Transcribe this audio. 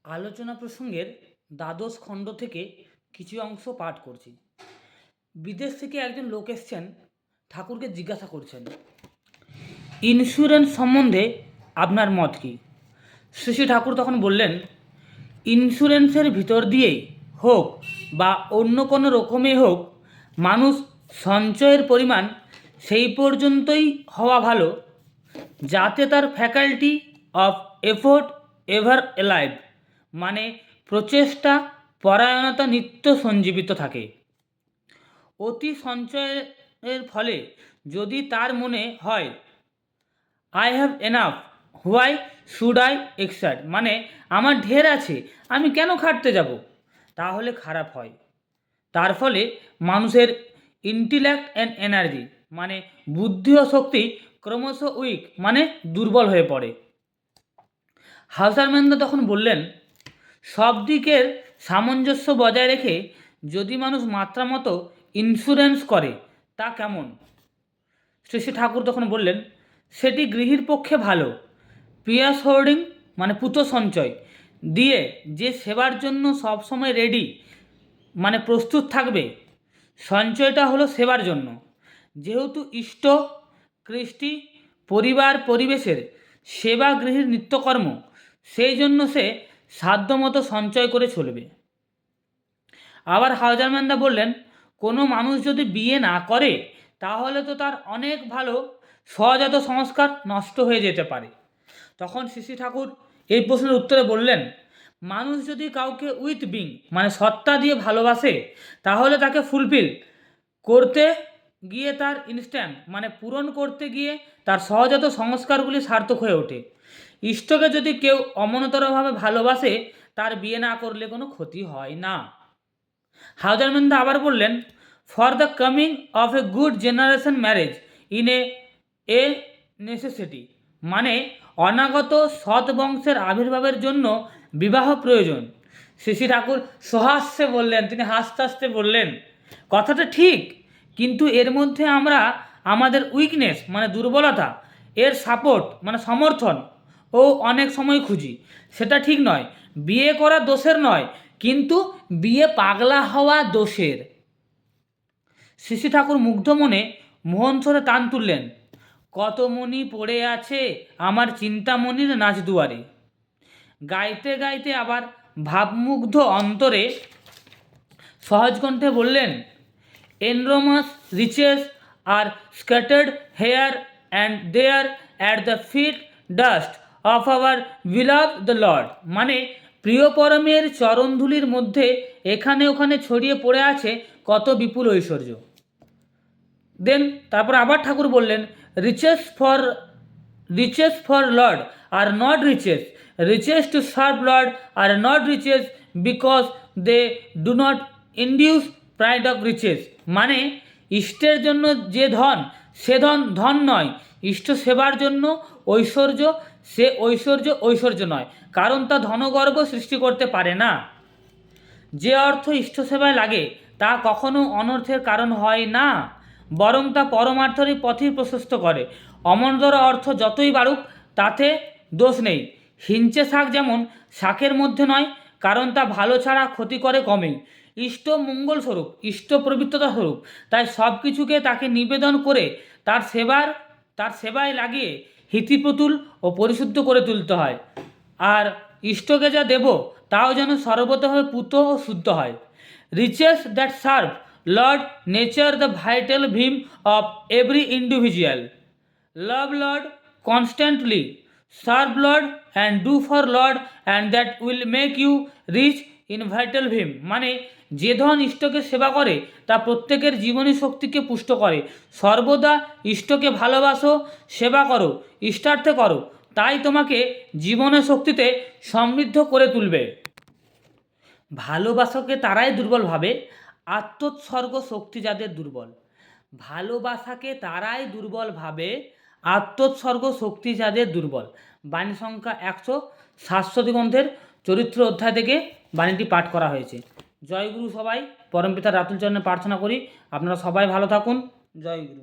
আলোচনা প্রসঙ্গের দ্বাদশ খণ্ড থেকে কিছু অংশ পাঠ করছি। বিদেশ থেকে একজন লোক এসছেন, ঠাকুরকে জিজ্ঞাসা করছেন, ইন্স্যুরেন্স সম্বন্ধে আপনার মত কী? শ্রী ঠাকুর তখন বললেন, ইন্স্যুরেন্সের ভিতর দিয়েই হোক বা অন্য কোনো রকমে হোক, মানুষ সঞ্চয়ের পরিমাণ সেই পর্যন্তই হওয়া ভালো যাতে তার faculty of effort ever alive, মানে প্রচেষ্টা পরায়ণতা নিত্য সঞ্জীবিত থাকে। অতি সঞ্চয়ের ফলে যদি তার মনে হয় I have enough, why should I excerpt, মানে আমার ঢের আছে, আমি কেন খাটতে যাব, তাহলে খারাপ হয়। তার ফলে মানুষের ইন্টেলেক্ট অ্যান্ড এনার্জি, মানে বুদ্ধি ও শক্তি ক্রমশ উইক, মানে দুর্বল হয়ে পড়ে। হাউসারম্যানদা তখন বললেন, সব দিকের সামঞ্জস্য বজায় রেখে যদি মানুষ মাত্রা মতো ইন্স্যুরেন্স করে তা কেমন? শ্রী ঠাকুর তখন বললেন, সেটি গৃহীর পক্ষে ভালো। পিয়াস হোল্ডিং, মানে পুত সঞ্চয় দিয়ে যে সেবার জন্য সবসময় রেডি, মানে প্রস্তুত থাকবে, সঞ্চয়টা হলো সেবার জন্য। যেহেতু ইষ্ট, কৃষ্টি, পরিবার, পরিবেশের সেবা গৃহীর নিত্যকর্ম, সেই জন্য সে সাধ্যমতো সঞ্চয় করে চলবে। আবার হাউজারম্যানদা বললেন, কোনো মানুষ যদি বিয়ে না করে তাহলে তো তার অনেক ভালো সহজাত সংস্কার নষ্ট হয়ে যেতে পারে। তখন শ্রী ঠাকুর এই প্রশ্নের উত্তরে বললেন, মানুষ যদি কাউকে উইথ বিং, মানে সত্তা দিয়ে ভালোবাসে, তাহলে তাকে ফুলফিল করতে গিয়ে তার ইনস্ট্যান্ট, মানে পূরণ করতে গিয়ে তার সহজাত সংস্কারগুলি সার্থক হয়ে ওঠে। ইষ্টকে যদি কেউ অমনতরভাবে ভালোবাসে, তার বিয়ে না করলে কোনো ক্ষতি হয় না। হাউজারম্যানদা আবার বললেন, for the coming of a good generation marriage in a necessity, মানে অনাগত সৎ বংশের আবির্ভাবের জন্য বিবাহ প্রয়োজন। শ্রী ঠাকুর সহাস্যে বললেন, তিনি হাসতে হাসতে বললেন, কথাটা ঠিক, কিন্তু এর মধ্যে আমরা আমাদের উইকনেস, মানে দুর্বলতা, এর সাপোর্ট, মানে সমর্থন ও অনেক সময় খুঁজি। সেটা ঠিক নয়। বিয়ে করা দোষের নয়, কিন্তু বিয়ে পাগলা হওয়া দোষের। শ্রী ঠাকুর মুগ্ধ মনে মোহন স্বরে টান তুললেন, কত মণি পড়ে আছে আমার চিন্তামণির নাচ দুয়ারে। গাইতে গাইতে আবার ভাবমুগ্ধ অন্তরে সহজ কণ্ঠে বললেন, enormous riches are scattered here and there at the feet dust of our beloved the Lord, মানে প্রিয় পরমের চরণধুলির মধ্যে এখানে ওখানে ছড়িয়ে পড়ে আছে কত বিপুল ঐশ্বর্য। দেন তারপর আবার ঠাকুর বললেন, riches for Lord are not riches, riches to serve Lord are not riches because they do not induce pride of riches, মানে ইষ্টের জন্য যে ধন, সে ধন ধন নয়, ইষ্ট সেবার জন্য ঐশ্বর্য, সে ঐশ্বর্য ঐশ্বর্য নয়, কারণ তা ধনগর্ব সৃষ্টি করতে পারে না। যে অর্থ ইষ্ট সেবায় লাগে তা কখনো অনর্থের কারণ হয় না, বরং তা পরমার্থেরই পথই প্রশস্ত করে। অমনতর অর্থ যতই বাড়ুক তাতে দোষ নেই। হিঞ্চে শাক যেমন শাকের মধ্যে নয়, কারণ তা ভালো ছাড়া ক্ষতি করে কমেই। ইষ্ট মঙ্গল স্বরূপ, ইষ্ট পবিত্রতা স্বরূপ, তাই সব কিছুকে তাকে নিবেদন করে তার সেবায় লাগিয়ে হিতিপ্রতুল ও পরিশুদ্ধ করে তুলতে হয়। আর ইষ্টকে যা দেব তাও যেন সর্বতভাবে পুত ও শুদ্ধ হয়। Riches that serve Lord nature the vital vim of every individual. Love Lord constantly, serve Lord and do for Lord, and that will make you rich in vital vim, মানে যে ধন ইষ্টকে সেবা করে তা প্রত্যেকের জীবনী শক্তিকে পুষ্ট করে। সর্বদা ইষ্টকে ভালোবাসো, সেবা করো, ইষ্টার্থে করো, তাই তোমাকে জীবনের শক্তিতে সমৃদ্ধ করে তুলবে। ভালোবাসাকে তারাই দুর্বল ভাবে, আত্মোৎসর্গ শক্তি যাদের দুর্বল। ভালোবাসাকে তারাই দুর্বল ভাবে, আত্মোৎসর্গ শক্তি যাদের দুর্বল। বাণী সংখ্যা 167 গ্রন্থের চরিত্র অধ্যায় থেকে বাণীটি পাঠ করা হয়েছে। জয় গুরু সবাই। পরমপিতা রাতুল চরণে প্রার্থনা করি আপনারা সবাই ভালো থাকুন। জয় গুরু।